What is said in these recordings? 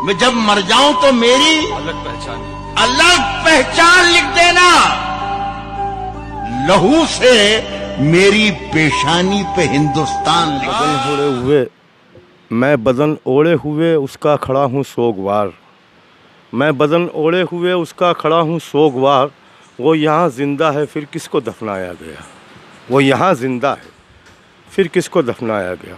میں جب مر جاؤں تو میری الگ پہچان لکھ دینا، لہو سے میری پیشانی پہ ہندوستان لکھ بدن اوڑے ہوئے میں بدن اوڑے ہوئے اس کا کھڑا ہوں سوگوار، میں بدن اوڑے ہوئے اس کا کھڑا ہوں سوگوار، وہ یہاں زندہ ہے پھر کس کو دفنایا گیا، وہ یہاں زندہ ہے پھر کس کو دفنایا گیا۔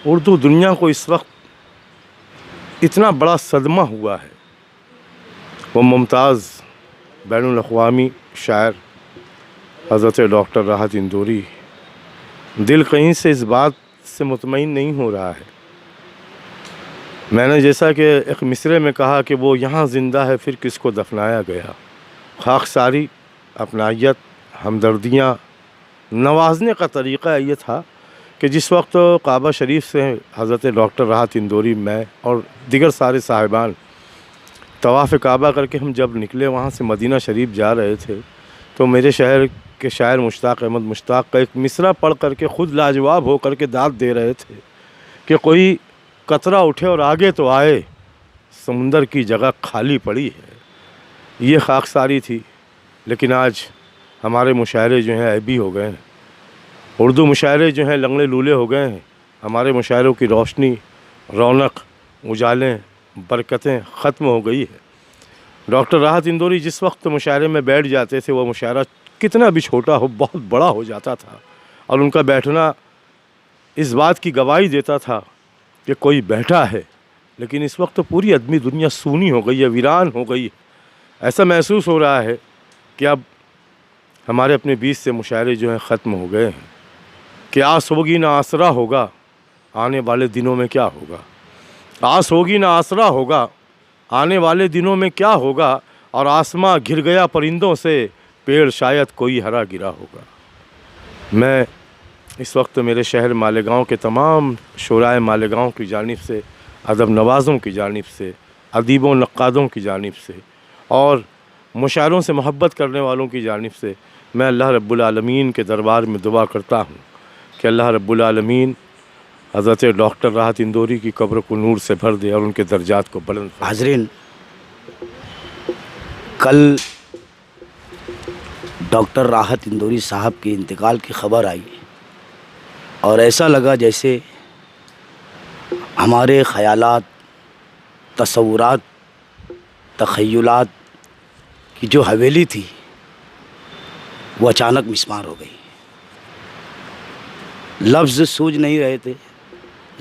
اردو دنیا کو اس وقت اتنا بڑا صدمہ ہوا ہے، وہ ممتاز بین الاقوامی شاعر حضرت ڈاکٹر راحت اندوری دل کہیں سے اس بات سے مطمئن نہیں ہو رہا ہے۔ میں نے جیسا کہ ایک مصرے میں کہا کہ وہ یہاں زندہ ہے پھر کس کو دفنایا گیا، خاکساری، اپنائیت، ہمدردیاں، نوازنے کا طریقہ یہ تھا کہ جس وقت کعبہ شریف سے حضرت ڈاکٹر راحت اندوری، میں اور دیگر سارے صاحبان طواف کعبہ کر کے ہم جب نکلے وہاں سے مدینہ شریف جا رہے تھے تو میرے شہر کے شاعر مشتاق احمد مشتاق کا ایک مصرع پڑھ کر کے خود لاجواب ہو کر کے داد دے رہے تھے کہ کوئی قطرہ اٹھے اور آگے تو آئے، سمندر کی جگہ خالی پڑی ہے۔ یہ خاکساری تھی، لیکن آج ہمارے مشاعرے جو ہیں عیبی ہو گئے ہیں، اردو مشاعرے جو ہیں لنگڑے لولے ہو گئے ہیں، ہمارے مشاعروں کی روشنی، رونق، اجالیں، برکتیں ختم ہو گئی ہے۔ ڈاکٹر راحت اندوری جس وقت مشاعرے میں بیٹھ جاتے تھے وہ مشاعرہ کتنا بھی چھوٹا ہو بہت بڑا ہو جاتا تھا، اور ان کا بیٹھنا اس بات کی گواہی دیتا تھا کہ کوئی بیٹھا ہے۔ لیکن اس وقت تو پوری ادبی دنیا سونی ہو گئی ہے، ویران ہو گئی ہے۔ ایسا محسوس ہو رہا ہے کہ اب ہمارے اپنے بیچ سے مشاعرے جو ہیں ختم ہو گئے ہیں، کہ آس ہوگی نہ آسرا ہوگا، آنے والے دنوں میں کیا ہوگا، آس ہوگی نہ آسرا ہوگا، آنے والے دنوں میں کیا ہوگا، اور آسماں گھر گیا پرندوں سے، پیڑ شاید کوئی ہرا گرا ہوگا۔ میں اس وقت میرے شہر مالیگاؤں کے تمام شعرائے مالیگاؤں کی جانب سے، ادب نوازوں کی جانب سے، ادیبوں نقادوں کی جانب سے، اور مشاعروں سے محبت کرنے والوں کی جانب سے میں اللہ رب العالمین کے دربار میں دعا کرتا ہوں کہ اللہ رب العالمین حضرت ڈاکٹر راحت اندوری کی قبر کو نور سے بھر دے اور ان کے درجات کو بلند فرمائے۔ حاضرین، کل ڈاکٹر راحت اندوری صاحب کے انتقال کی خبر آئی اور ایسا لگا جیسے ہمارے خیالات، تصورات، تخیلات کی جو حویلی تھی وہ اچانک مسمار ہو گئی۔ لفظ سوجھ نہیں رہے تھے،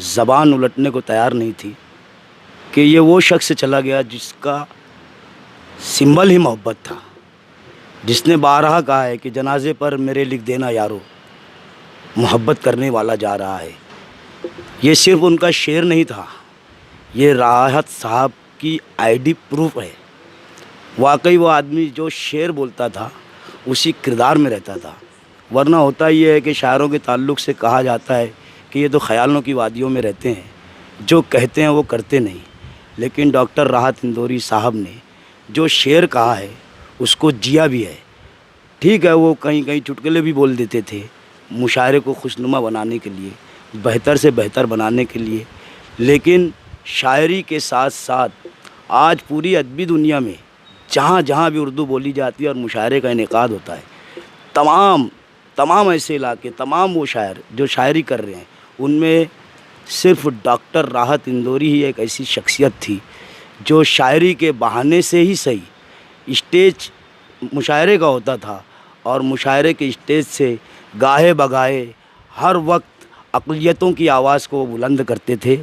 زبان الٹنے کو تیار نہیں تھی کہ یہ وہ شخص چلا گیا جس کا سمبل ہی محبت تھا، جس نے بارہا کہا ہے کہ جنازے پر میرے لکھ دینا یارو، محبت کرنے والا جا رہا ہے۔ یہ صرف ان کا شعر نہیں تھا، یہ راحت صاحب کی آئی ڈی پروف ہے۔ واقعی وہ آدمی جو شعر بولتا تھا اسی کردار میں رہتا تھا، ورنہ ہوتا یہ ہے کہ شاعروں کے تعلق سے کہا جاتا ہے کہ یہ تو خیالوں کی وادیوں میں رہتے ہیں، جو کہتے ہیں وہ کرتے نہیں۔ لیکن ڈاکٹر راحت اندوری صاحب نے جو شعر کہا ہے اس کو جیا بھی ہے۔ ٹھیک ہے، وہ کہیں کہیں چٹکلے بھی بول دیتے تھے مشاعرے کو خوشنما بنانے کے لیے، بہتر سے بہتر بنانے کے لیے، لیکن شاعری کے ساتھ ساتھ آج پوری ادبی دنیا میں جہاں جہاں بھی اردو بولی جاتی ہے اور مشاعرے کا انعقاد ہوتا ہے، تمام ایسے علاقے، تمام وہ شاعر جو شاعری کر رہے ہیں، ان میں صرف ڈاکٹر راحت اندوری ہی ایک ایسی شخصیت تھی جو شاعری کے بہانے سے ہی صحیح اسٹیج مشاعرے کا ہوتا تھا، اور مشاعرے کے اسٹیج سے گاہے بگاہے ہر وقت اقلیتوں کی آواز کو بلند کرتے تھے،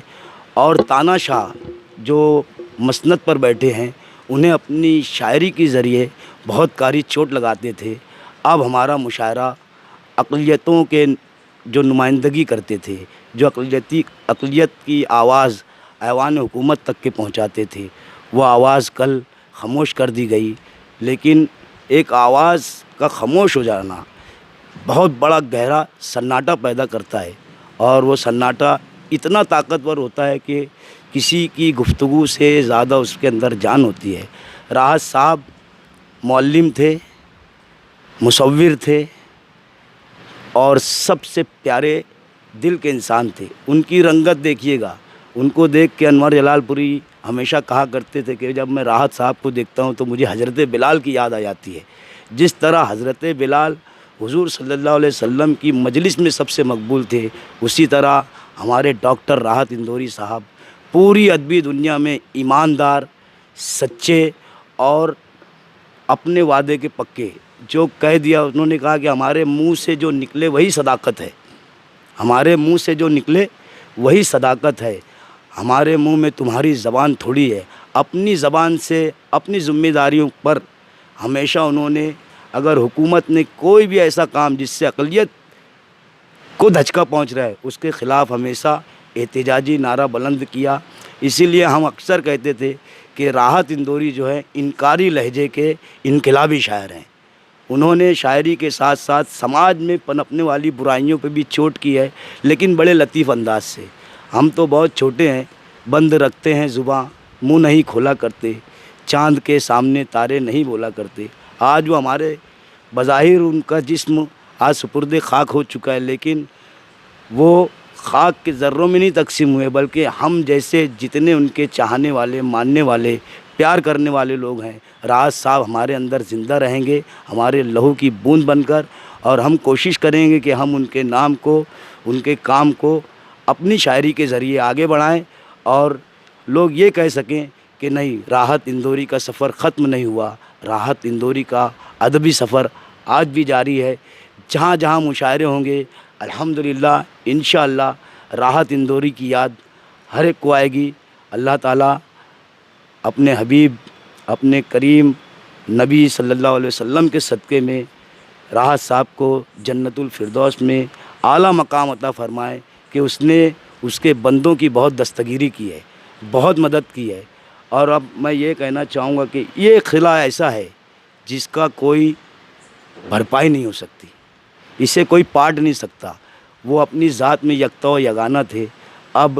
اور تانا شاہ جو مسند پر بیٹھے ہیں انہیں اپنی شاعری کے ذریعے بہت کاری چوٹ لگاتے تھے۔ اب ہمارا مشاعرہ اقلیتوں کے جو نمائندگی کرتے تھے، جو اقلیت کی آواز ایوان حکومت تک کے پہنچاتے تھے، وہ آواز کل خاموش کر دی گئی۔ لیکن ایک آواز کا خاموش ہو جانا بہت بڑا گہرا سناٹا پیدا کرتا ہے، اور وہ سناٹا اتنا طاقتور ہوتا ہے کہ کسی کی گفتگو سے زیادہ اس کے اندر جان ہوتی ہے۔ راحت صاحب معلم تھے، مصور تھے، اور سب سے پیارے دل کے انسان تھے۔ ان کی رنگت دیکھیے گا، ان کو دیکھ کے انور جلال پوری ہمیشہ کہا کرتے تھے کہ جب میں راحت صاحب کو دیکھتا ہوں تو مجھے حضرت بلال کی یاد آ جاتی ہے. جس طرح حضرت بلال حضور صلی اللہ علیہ وسلم کی مجلس میں سب سے مقبول تھے، اسی طرح ہمارے ڈاکٹر راحت اندوری صاحب پوری ادبی دنیا میں ایماندار، سچے اور اپنے وعدے کے پکے. جو کہہ دیا انہوں نے کہا کہ ہمارے منہ سے جو نکلے وہی صداقت ہے، ہمارے منہ سے جو نکلے وہی صداقت ہے، ہمارے منہ میں تمہاری زبان تھوڑی ہے. اپنی زبان سے اپنی ذمہ داریوں پر ہمیشہ انہوں نے، اگر حکومت نے کوئی بھی ایسا کام جس سے اقلیت کو دھچکا پہنچ رہا ہے اس کے خلاف ہمیشہ احتجاجی نعرہ بلند کیا. اسی لیے ہم اکثر کہتے تھے کہ راحت اندوری جو ہے انکاری لہجے کے انقلابی شاعر ہیں. انہوں نے شاعری کے ساتھ ساتھ سماج میں پنپنے والی برائیوں پہ بھی چوٹ کی ہے، لیکن بڑے لطیف انداز سے. ہم تو بہت چھوٹے ہیں، بند رکھتے ہیں زباں، منہ نہیں کھولا کرتے، چاند کے سامنے تارے نہیں بولا کرتے. آج وہ ہمارے بظاہر ان کا جسم آج سپرد خاک ہو چکا ہے، لیکن وہ خاک کے ذروں میں نہیں تقسیم ہوئے، بلکہ ہم جیسے جتنے ان کے چاہنے والے، ماننے والے، پیار کرنے والے لوگ ہیں، راحت صاحب ہمارے اندر زندہ رہیں گے، ہمارے لہو کی بوند بن کر. اور ہم کوشش کریں گے کہ ہم ان کے نام کو، ان کے کام کو اپنی شاعری کے ذریعے آگے بڑھائیں، اور لوگ یہ کہہ سکیں کہ نہیں، راحت اندوری کا سفر ختم نہیں ہوا. راحت اندوری کا ادبی سفر آج بھی جاری ہے. جہاں جہاں مشاعرے ہوں گے الحمدللہ انشاءاللہ راحت اندوری کی یاد ہر ایک کو آئے گی. اللہ تعالیٰ اپنے حبیب، اپنے کریم نبی صلی اللہ علیہ وسلم کے صدقے میں راحت صاحب کو جنت الفردوس میں اعلیٰ مقام عطا فرمائے کہ اس نے اس کے بندوں کی بہت دستگیری کی ہے، بہت مدد کی ہے. اور اب میں یہ کہنا چاہوں گا کہ یہ خلا ایسا ہے جس کا کوئی بھرپائی نہیں ہو سکتی، اسے کوئی پاٹ نہیں سکتا. وہ اپنی ذات میں یکتا و یگانہ تھے. اب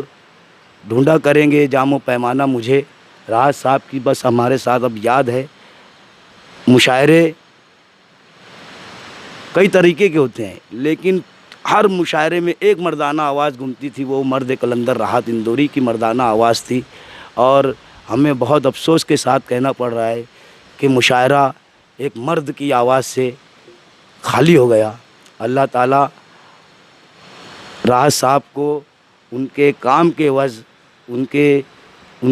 ڈھونڈا کریں گے جام و پیمانہ مجھے، راحت صاحب کی بس ہمارے ساتھ اب یاد ہے. مشاعرے کئی طریقے کے ہوتے ہیں، لیکن ہر مشاعرے میں ایک مردانہ آواز گونجتی تھی، وہ مرد قلندر راحت اندوری کی مردانہ آواز تھی. اور ہمیں بہت افسوس کے ساتھ کہنا پڑ رہا ہے کہ مشاعرہ ایک مرد کی آواز سے خالی ہو گیا. اللہ تعالیٰ راحت صاحب کو ان کے کام کے عوض، ان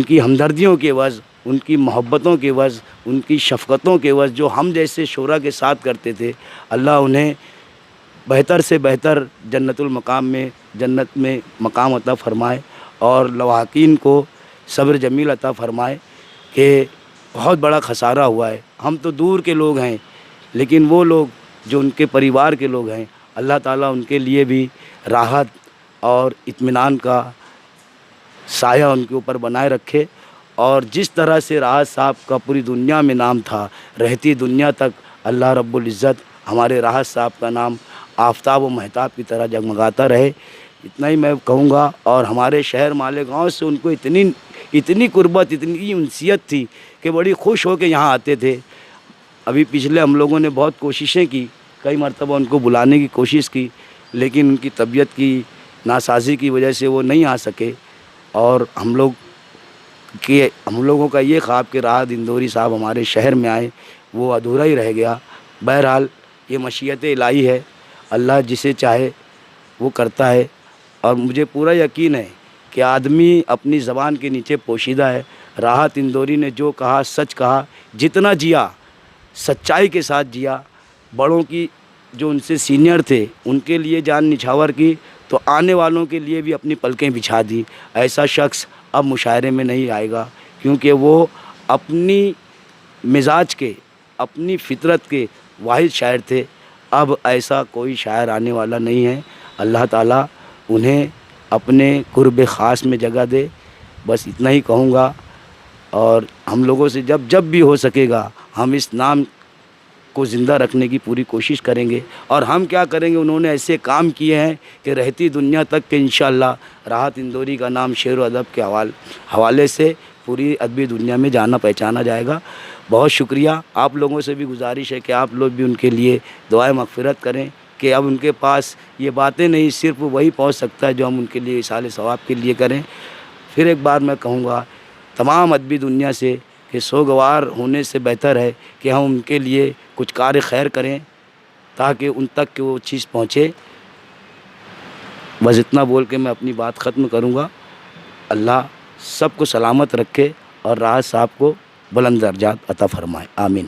کی ہمدردیوں کے عوض، ان کی محبتوں کے عوض، ان کی شفقتوں کے عوض جو ہم جیسے شعراء کے ساتھ کرتے تھے، اللہ انہیں بہتر سے بہتر جنت المقام میں، جنت میں مقام عطا فرمائے، اور لواحقین کو صبر جمیل عطا فرمائے. کہ بہت بڑا خسارہ ہوا ہے. ہم تو دور کے لوگ ہیں، لیکن وہ لوگ جو ان کے پریوار کے لوگ ہیں، اللہ تعالیٰ ان کے لیے بھی راحت اور اطمینان کا سایہ ان کے اوپر بنائے رکھے. اور جس طرح سے راحت صاحب کا پوری دنیا میں نام تھا، رہتی دنیا تک اللہ رب العزت ہمارے راحت صاحب کا نام آفتاب و مہتاب کی طرح جگمگاتا رہے. اتنا ہی میں کہوں گا. اور ہمارے شہر مالیگاؤں سے ان کو اتنی قربت، اتنی انسیت تھی کہ بڑی خوش ہو کے یہاں آتے تھے. ابھی پچھلے ہم لوگوں نے بہت کوششیں کی، کئی مرتبہ ان کو بلانے کی کوشش کی، لیکن ان کی طبیعت کی ناسازی کی وجہ سے وہ نہیں آ سکے. اور ہم لوگوں کا یہ خواب کہ راحت اندوری صاحب ہمارے شہر میں آئے، وہ ادھورا ہی رہ گیا. بہرحال یہ مشیت الہی ہے، اللہ جسے چاہے وہ کرتا ہے. اور مجھے پورا یقین ہے کہ آدمی اپنی زبان کے نیچے پوشیدہ ہے. راحت اندوری نے جو کہا سچ کہا، جتنا جیا سچائی کے ساتھ جیا. بڑوں کی جو ان سے سینئر تھے ان کے لیے جان نچھاور کی، تو آنے والوں کے لیے بھی اپنی پلکیں بچھا دی. ایسا شخص اب مشاعرے میں نہیں آئے گا، کیونکہ وہ اپنی مزاج کے، اپنی فطرت کے واحد شاعر تھے. اب ایسا کوئی شاعر آنے والا نہیں ہے. اللہ تعالیٰ انہیں اپنے قرب خاص میں جگہ دے. بس اتنا ہی کہوں گا. اور ہم لوگوں سے جب بھی ہو سکے گا ہم اس نام کو زندہ رکھنے کی پوری کوشش کریں گے. اور ہم کیا کریں گے، انہوں نے ایسے کام کیے ہیں کہ رہتی دنیا تک کہ انشاءاللہ راحت اندوری کا نام شعر و ادب کے حوالے سے پوری ادبی دنیا میں جانا پہچانا جائے گا. بہت شکریہ. آپ لوگوں سے بھی گزارش ہے کہ آپ لوگ بھی ان کے لیے دعائیں مغفرت کریں کہ اب ان کے پاس یہ باتیں نہیں، صرف وہی پہنچ سکتا ہے جو ہم ان کے لیے اصال ثواب کے لیے کریں. پھر ایک بار میں کہوں گا تمام ادبی دنیا سے کہ سوگوار ہونے سے بہتر ہے کہ ہم ان کے لیے کچھ کار خیر کریں تاکہ ان تک کہ وہ چیز پہنچے. بس اتنا بول کے میں اپنی بات ختم کروں گا. اللہ سب کو سلامت رکھے اور راحت صاحب کو بلند درجات عطا فرمائے. آمین.